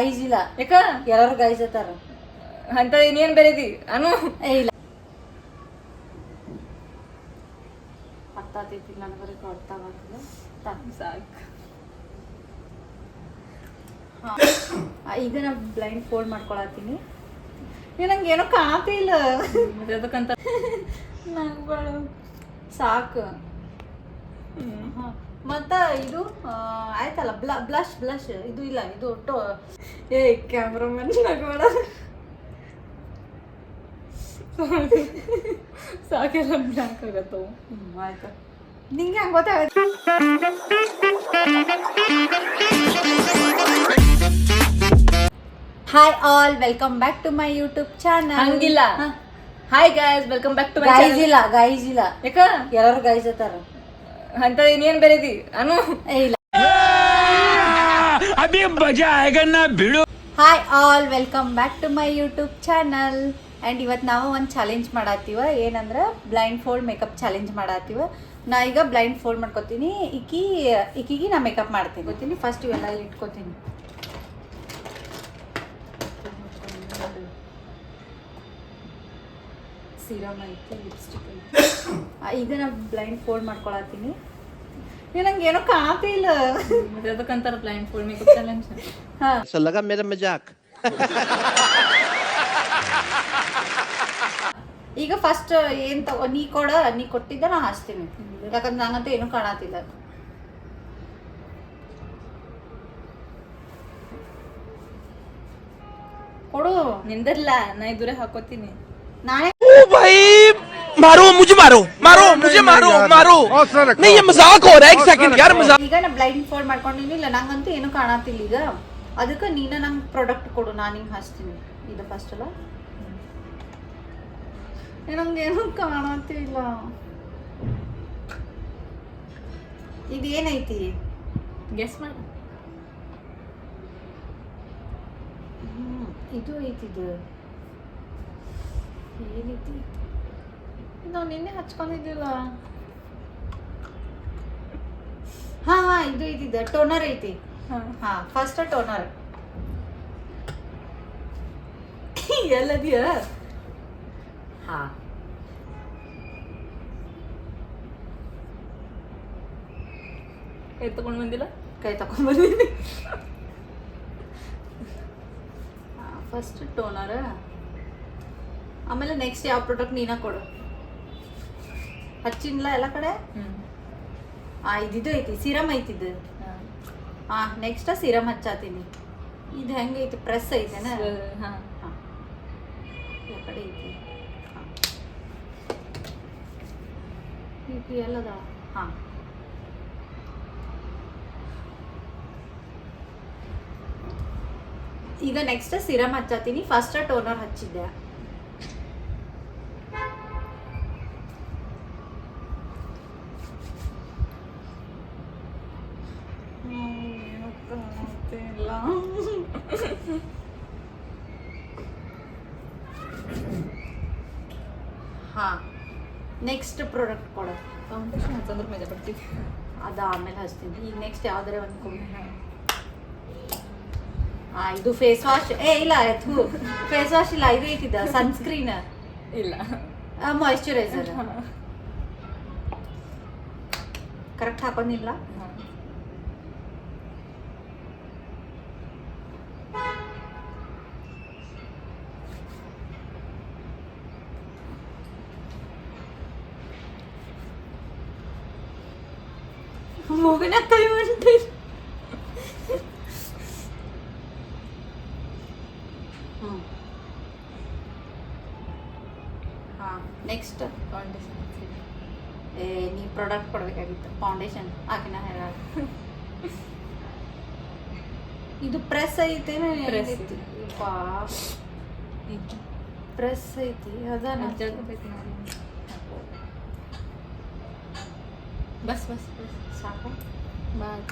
Guys ಇಲ್ಲ ಯಾಕ ಎಲ್ಲರೂ ಗೈಸ್ ಅತ್ತಾರ ಅಂತ ಇನ್ನೇನ್ ಬೇರೆದಿ ಅನು ಇಲ್ಲ ಅರ್ಥಾತೈತಿ ನನಗರೆ ಅರ್ಥ ಆಗಲ್ಲ ಸಾಕು. ಈಗ ನಾ ಬ್ಲೈಂಡ್ ಫೋಲ್ಡ್ ಮಾಡ್ಕೊಳತ್ತೀನಿ ನಂಗೆ ಏನೋ ಕಾಣತೇ ಇಲ್ಲ ಅದಕ್ಕಂತ ನಂಗಳು ಸಾಕು ಮತ್ತ ಇದು ಆಯ್ತಲ್ಲ ಬ್ಲಶ್ ಬ್ಲಶ್ ಇದು ಇಲ್ಲ ಇದು ಒಟ್ಟು ಕ್ಯಾಮ್ರಾಮನ್ ನಗಬೇಡ ಸಾಕೆಲ್ಲ ಬ್ಲ್ಯಾಂಕ್ ಆಗತ್ತವು. ಆಯ್ತಾ ನಿಂಗೆ ಹಂಗೆ ಗೊತ್ತಾಗತ್ತೆ. Hi all welcome back to my YouTube channel. ಹಂಗಿಲ್ಲ. Hi guys welcome back to guys ಇಲ್ಲ ಗೈಸ್ ಇಲ್ಲ ಯಾಕ ಎಲ್ಲರೂ ಗೈಸ್ ಅತ್ತಾರ ಅಂತ ಇನ್ನೇನ್ ಬೇರೆದಿ ಅನು ಇಲ್ಲ. अभी मजा आएगा ना भिड़ो. Hi all welcome back to my YouTube channel. And ಇವತ್ತು ನಾವು ಒಂದು ಚಾಲೆಂಜ್ ಮಾಡತ್ತೀವ. ಏನಂದ್ರೆ ಬ್ಲೈಂಡ್ ಫೋಲ್ಡ್ ಮೇಕಪ್ ಚಾಲೆಂಜ್ ಮಾಡತ್ತೀವ. ನಾ ಈಗ ಬ್ಲೈಂಡ್ ಫೋಲ್ಡ್ ಮಾಡ್ಕೊತೀನಿ. ಈಕಿಗೆ ನಾ ಮೇಕಪ್ ಮಾಡ್ತೀನಿ ಗೊತ್ತೀನಿ. ಫಸ್ಟ್ ಇವೆಲ್ಲ ಇಟ್ಕೊತೀನಿ. ಸೀರಮ್ ಐತಿ, ಲಿಪ್ಸ್ಟಿಕ್ ಐತಿ. ಈಗ ನಾ ಬ್ಲೈಂಡ್ ಫೋಲ್ಡ್ ಮಾಡ್ಕೊಳತ್ತೀನಿ. ನಂಗೆ ಏನೋ ಕಾಣತೇ ಇಲ್ಲ. ಅದಕ್ಕಂತಾರ ಬ್ಲೈಂಡ್ ಫೋಲ್ಡ್ ಮೇಕಪ್ ಚಾಲೆಂಜ್. ಹಾ ऐसा लगा मेरा मजाक. ಈಗ ಫಸ್ಟ್ ಏನ್ ತಗೋ ನೀ ಕೊಟ್ಟಿದ್ದ ನಾ ಹಚ್ತೀನಿ. ಯಾಕಂದ್ರೆ ನಂಗಂತೂ ಏನೂ ಕಾಣತಿಲ್ಲ. ಕೊಡು ನಿಂದರ್ಲ ನಾ ಇದುರೆ ಹಾಕೋತೀನಿ. ನಾನೇ भाई मारो मुझे मारो मारो मुझे मारो मारो नहीं ये मजाक हो रहा है. एक सेकंड यार मजाक. ಈಗ ನಾ ಬ್ಲೈಂಡ್ ಫೋಲ್ಡ್ ಮಾಡ್ಕೊಂಡಿನಿಲ್ಲ. ನಂಗಂತೂ ಏನೂ ಕಾಣತಿಲ್ಲ. ಈಗ ಅದಕ್ಕೆ ನೀನ ನಂಗೆ ಪ್ರಾಡಕ್ಟ್ ಕೊಡು, ನಾನು ಹಿಂಗೆ ಹಚ್ತೀನಿ. ಇದು ಫಸ್ಟ್ ಅಲ್ಲ, ನಂಗೇನು ಕಾಣತಿಲ್ಲ. ಇದೇನೈತಿ ಗೆಸ್ ಮಾಡ. ಇದು ಐತಿದು ಏನೈತಿ? ನಾವು ನಿನ್ನೆ ಹಚ್ಕೊಂಡಿದ್ದಿಲ್ಲ. ಹಾ ಇದು ಐತಿದ ಟೋನರ್ ಐತಿ. ಹಾ ಫಸ್ಟ್ ಟೋನರ್ ಎಲ್ಲದಿಯ? ಹಾ ಕೈ ತಗೊಂಡ್ ಬಂದಿಲ್ಲ. ಕೈ ತಕೊಂಡ್ ಬಂದಿನಿ. ಫಸ್ಟ್ ಟೋನರ್, ಆಮೇಲೆ ನೆಕ್ಸ್ಟ್ ಯಾವ ಪ್ರಾಡಕ್ಟ್ ನೀನ ಕೊಡು. ಹಚ್ಚಿನ್ಲ ಎಲ್ಲ ಕಡೆ. ಇದಿದು ಐತಿ, ಸಿರಮ್ ಐತಿದ್ದು. ನೆಕ್ಸ್ಟ್ ಸಿರಮ್ ಹಚ್ಚಾತೀನಿ. ಇದು ಹೆಂಗೈತಿ? ಪ್ರೆಸ್ ಐತೆನ? ಹಾ ಈ ಕಡೆ ಐತಿ. ಇದು ಎಲ್ಲದ? ಹಾ ಈಗ ನೆಕ್ಸ್ಟ್ ಸಿರಮ್ ಹಚ್ಚಾತೀನಿ. ಫಸ್ಟ್ ಟೋನರ್ ಹಚ್ಚಿದ್ದೆ. ಹಾ ನೆಕ್ಸ್ಟ್ ಪ್ರಾಡಕ್ಟ್ ಕೊಡು. ಫೌಂಡೇಶನ್ ಹಚ್ಚಂದ್ರೆ ಮಜಾ ಬರ್ತೀವಿ. ಅದು ಆಮೇಲೆ ಹಚ್ತೀನಿ. ಈಗ ನೆಕ್ಸ್ಟ್ ಯಾವ್ದಾರೆ ಒಂದು ಕೊಡು. ಇದು ಫೇಸ್ ವಾಶ್. ಇಲ್ಲ ಫೇಸ್ ವಾಶ್ ಇಲ್ಲ. ಇದು ಐತಿದ ಸನ್ಸ್ಕ್ರೀನ್ ಇಲ್ಲ ಮಾಯಿಶ್ಚರೈಸರ್. ಕರೆಕ್ಟ್ ಹಾಕೊಂಡಿಲ್ಲ. ಮೂಗಿನ ಕೈ ಮಾಡ್ತೀನಿ. ನೆಕ್ಸ್ಟ್ ಫೌಂಡೇಶನ್ ನೀ ಪ್ರಾಡಕ್ಟ್ ಕೊಡಬೇಕಾಗಿತ್ತು. ಫೌಂಡೇಶನ್ ಹಾಕಿನ ಹೇಳ. ಇದು ಪ್ರೆಸ್ ಐತೇನ? Press ಐತಿ. ಪ್ರೆಸ್ ಐತಿ ಅದಾನ. ಬಸ್ ಬಸ್ ಬಸ್ ಸಾಕ. ಬಾಯ್.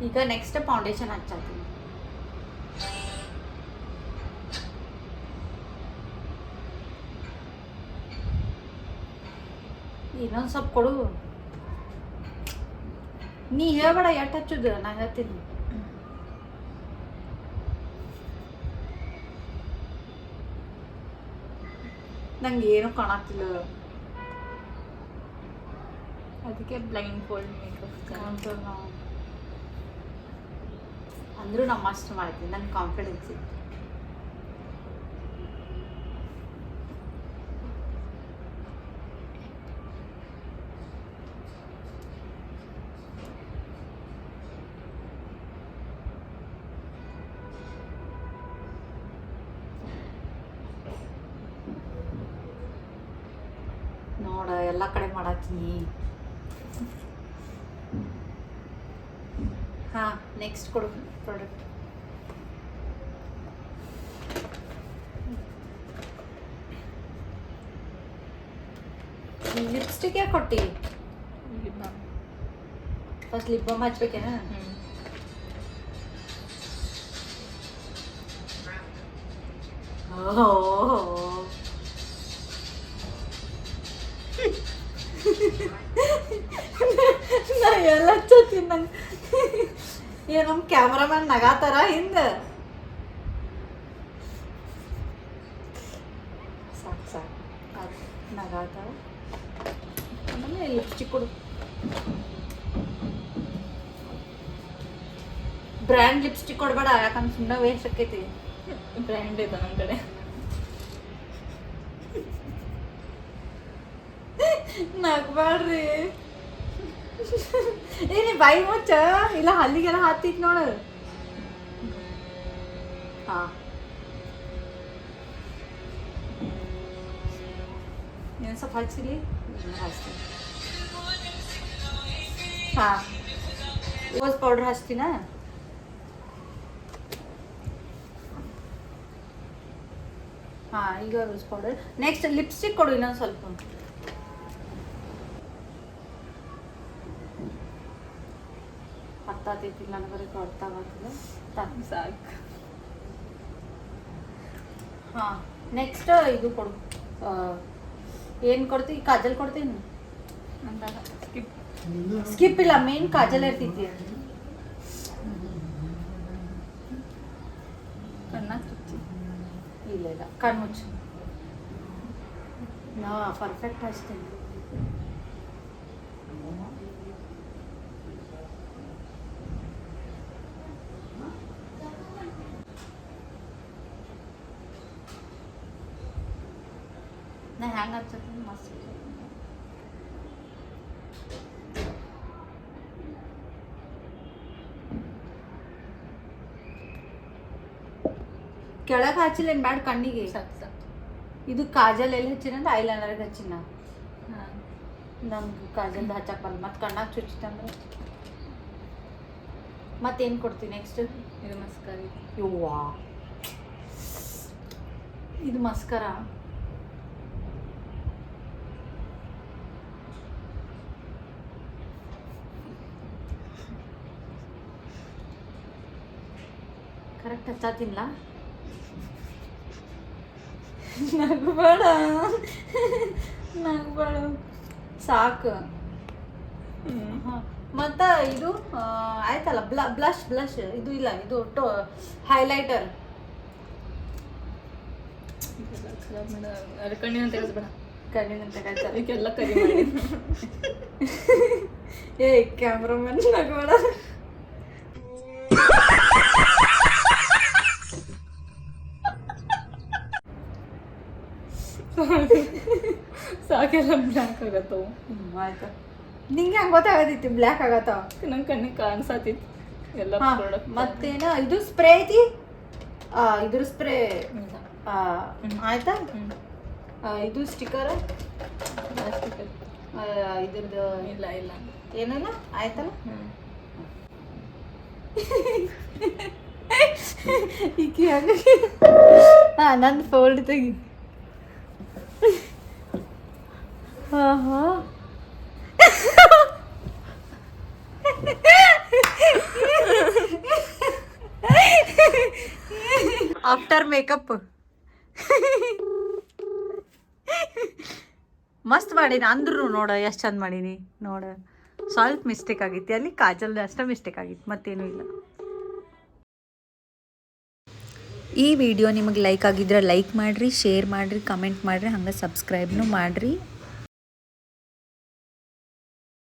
ಈಗ ನೆಕ್ಸ್ಟ್ ಫೌಂಡೇಶನ್ ಹಚ್ಚಾತೀನಿ. ಇನ್ನೊಂದು ಸ್ವಲ್ಪ ಕೊಡು. ನೀ ಹೇಳ್ಬೇಡ ಎಷ್ಟು ಹಚ್ಚುದು, ನಾ ಹೇಳ್ತೀನಿ. ನಂಗೆ ಏನು ಕಾಣತ್ತಿಲ್ಲ. ಅದಕ್ಕೆ ಬ್ಲೈಂಡ್ ಫೋಲ್ಡ್ ಮೇಕಪ್ ಅಂದ್ರೂ ನಾ ಮಸ್ಟ್ ಮಾಡ್ತೀನಿ, ನನ್ಗೆ ಕಾನ್ಫಿಡೆನ್ಸ್ ಇತ್ತು. ನೋಡ ಎಲ್ಲ ಕಡೆ ಮಾಡತ್ತೀನಿ. ಹಾ ನೆಕ್ಸ್ಟ್ ಕೊಡು ಪ್ರಾಡಕ್ಟ್. ಲಿಪ್ಸ್ಟಿಕ್ ಯಾಕೆ ಕೊಟ್ಟಿ? ಫಸ್ಟ್ ಲಿಪ್ ಬಾಮ್ ಹಚ್ಬೇಕೇನ? ನಾ ಎಲ್ಲ ಹಚ್ಚತ್ತೀನಿ. ನಂಗೆ ಏ ನಮ್ಮ ಕ್ಯಾಮ್ರಾಮನ್ ನಗಾತಾರ ಹಿಂದೆ. ಸಾಕು ಸಾಕು ಅದು ನಗಾತಾರ. ಆಮೇಲೆ ಲಿಪ್ಸ್ಟಿಕ್ ಕೊಡು. ಬ್ರ್ಯಾಂಡ್ ಲಿಪ್ಸ್ಟಿಕ್ ಕೊಡ್ಬೇಡ, ಯಾಕಂದ್ರೆ ಸುಮ್ಮನೆ ವೇಸ್ಟ್ ಆಕೈತಿ. ಬ್ರ್ಯಾಂಡ್ ಇದೆ ನನ್ನ ಕಡೆ. ನಗ್ಬಾಡ್ರಿ. ಏನಿ ಬಾಯಿ ಮುಚ್ಚ, ಇಲ್ಲ ಹಲ್ಲಿಗೆಲ್ಲ ಹತ್ತಿತ್ ನೋಡು. ಹಾ ಏನು ಸ್ವಲ್ಪ ಹಚ್ಚಿಲಿ, ಹಚ್ತೀನಿ. ಹಾ ರೋಸ್ ಪೌಡರ್ ಹಚ್ತೀನ. ಹಾ ಈಗ ರೋಸ್ ಪೌಡರ್. ನೆಕ್ಸ್ಟ್ ಲಿಪ್ಸ್ಟಿಕ್ ಕೊಡು ಇನ್ನೊಂದು ಸ್ವಲ್ಪ. ಹತ್ತೈತಿ ನನಗರೆ ಕೊಡ್ತಾಗತ್ತಿಲ್ಲ. ಸಾಕು. ಹಾಂ ನೆಕ್ಸ್ಟ್ ಇದು ಕೊಡು. ಏನು ಕೊಡ್ತೀವಿ? ಕಾಜಲ್ ಕೊಡ್ತೀನಿ. ಸ್ಕಿಪ್. ಸ್ಕಿಪ್ ಇಲ್ಲ, ಮೇನ್ ಕಾಜಲ್ ಇರ್ತೈತಿ. ಕಣ್ಣ ಚುಚ್ಚಿ. ಇಲ್ಲ ಇಲ್ಲ ಕಣ್ಣು ಮುಚ್ಚು. ನಾ ಪರ್ಫೆಕ್ಟ್ ಹಚ್ತೀನಿ. ನಾ ಹ್ಯಾಂಗೆ ಹಚ್ಚತ್ತೀನಿ ಮಸ್ತ್. ಕೆಳಗೆ ಹಚ್ಚಿಲ್ಲೇನು ಬ್ಯಾಡ ಕಣ್ಣಿಗೆ. ಸಾಕು ಸಾಕು. ಇದು ಕಾಜಲ್ ಎಲ್ಲಿ ಹಚ್ಚಿನಂದ್ರೆ ಐಲೈನರ್ಗೆ ಹಚ್ಚಿನ. ಹಾಂ ನಮ್ಗೆ ಕಾಜಲ್ದು ಹಚ್ಚಕ್ಕೆ ಬರಲ್ಲ, ಮತ್ತು ಕಣ್ಣಾಗ ಚುಚ್ಚಿತಂದ್ರೆ. ಮತ್ತೇನು ಕೊಡ್ತೀನಿ ನೆಕ್ಸ್ಟ್? ಇದು ಮಸ್ಕಾರಿ. ಯವ್ವಾ ಇದು ಮಸ್ಕರ. ಕರೆಕ್ಟ್ ಹಚ್ಚಾತಿಲ್ಲ. ನಗಬೇಡ ನಗಬೇಡ, ಸಾಕು. ಹಾಂ ಮತ್ತು ಇದು ಆಯ್ತಲ್ಲ, ಬ್ಲಷ್ ಬ್ಲಷ್ ಇದು ಇಲ್ಲ, ಇದು ಹೈಲೈಟರ್. ಅದು ಕಣ್ಣಿನ ತೆಗೆಸ್ಬೇಡ. ಕಣ್ಣಿನ ತೆಗೆದ್ತಾರೆ. ಅದಕ್ಕೆಲ್ಲ ಕರಿ ಮಾಡಿ. ಏ ಕ್ಯಾಮ್ರಾಮನ್ ನಗಬೇಡ. ಸಾಕೆಲ್ಲ ಬ್ಲ್ಯಾಕ್ ಆಗತ್ತವು. ಆಯ್ತು. ನಿಂಗೆ ಹಂಗೆ ಗೊತ್ತಾಗತ್ತೈತಿ ಬ್ಲ್ಯಾಕ್ ಆಗತ್ತಾವ. ನಂಗೆ ಕಣ್ಣಿಗೆ ಕಾಣಿಸತ್ತಿತ್ತು ಎಲ್ಲ ಪ್ರಾಡಕ್ಟ್. ಮತ್ತೇನ ಇದು ಸ್ಪ್ರೇ ಐತಿ. ಇದ್ರ ಸ್ಪ್ರೇ ಆಯ್ತಾ. ಇದು ಸ್ಟಿಕ್ಕರ್ ಇದ್ರದ್ದು ಇಲ್ಲ ಇಲ್ಲ ಏನಲ್ಲ ಆಯ್ತಲ್ಲ. ಈಕಿ ನಂದು ಫೋಲ್ಡ್ ತೆಗಿ. ಹಾಂ ಹಾಂ ಆಫ್ಟರ್ ಮೇಕಪ್ ಮಸ್ತ್ ಮಾಡೀನಿ ಅಂದ್ರು ನೋಡ ಎಷ್ಟು ಚಂದ ಮಾಡೀನಿ ನೋಡ. ಸ್ವಲ್ಪ ಮಿಸ್ಟೇಕ್ ಆಗಿತ್ತು ಅಲ್ಲಿ, ಕಾಜಲ್ ಅಷ್ಟೇ ಮಿಸ್ಟೇಕ್ ಆಗಿತ್ತು, ಮತ್ತೇನೂ ಇಲ್ಲ. ಈ ವಿಡಿಯೋ ನಿಮಗೆ ಲೈಕ್ ಆಗಿದ್ರೆ ಲೈಕ್ ಮಾಡಿರಿ, ಶೇರ್ ಮಾಡಿರಿ, ಕಮೆಂಟ್ ಮಾಡಿರಿ, ಹಂಗೆ ಸಬ್ಸ್ಕ್ರೈಬ್ನೂ ಮಾಡಿರಿ.